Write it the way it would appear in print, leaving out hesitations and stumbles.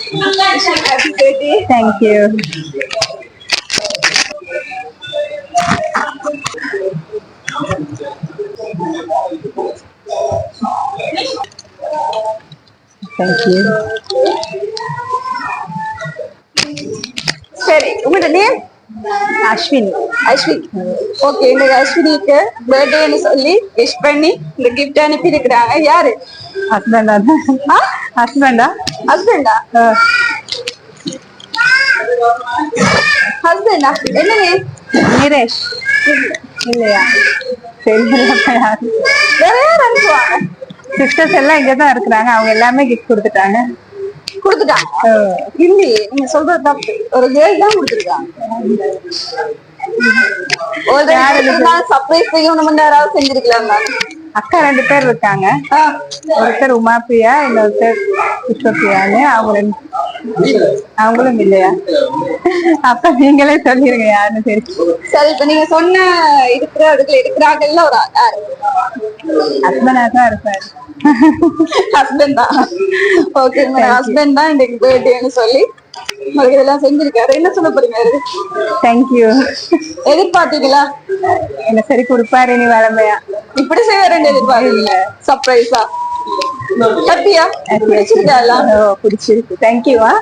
Happy birthday. Thank you. Thank you. சரி, உங்களோட name? Ashwini. Ashwini. Okay, இந்த அஸ்வினிக்கு பர்த்டேன்னு சொல்லி விஷ் பண்ணி இந்த கிஃப்ட் அனுப்பி இருக்கிறாங்க. யாரு? ஹஸ்பண்டா? ஹஸ்பண்டா? ஹஸ்பண்டா? ஹஸ்பண்டா? என்ன நேம்? நிரேஷ். இல்லையா? தெரியல யாரு. வேற யார் அனுப்புவாங்க? சிஸ்டர்ஸ் எல்லாம் இங்கதான் இருக்கிறாங்க, அவங்க எல்லாமே கிஃப்ட் கொடுத்துட்டாங்க. கொடுத்துட்டாங்க? இல்லையே, நீங்க சொல்றது தப்பு. ஒரு கேர்ள் தான் கொடுத்துருக்காங்க. சர்ப்ரைஸ் செய்யணும், யாராவது செஞ்சிருக்கலாம். அக்கா 2 பேர் இருக்காங்க. ஒருத்தர் உமா பிரியா, இன்னொருத்தர் விஸ்வபிரியான்னு. அவங்களும் இல்லையா? அப்ப நீங்களே சொல்லிருங்க யாருன்னு தெரியும். சரி, இப்ப நீங்க சொன்ன இருக்கிறாங்கல்ல, ஒரு ஹஸ்பண்டா தான் இருப்பாரு. ஹஸ்பண்ட் தான். ஓகே, ஹஸ்பண்ட் தான் இன்னைக்கு பர்த்டேன்னு சொல்லி உங்களுக்கு இதெல்லாம் செஞ்சிருக்காரு. என்ன சொல்ல போறீங்க? தேங்க்யூ. எதிர்பார்த்தீங்களா? என்ன சரி கொடுப்பாரு நீ வளமையா இப்படி செய்வாருன்னு எதிர்பார்க்கல. சர்ப்ரைஸா? ஹாப்பியா? பிடிச்சிருக்கா? பிடிச்சிருக்கு. தேங்க்யூவா.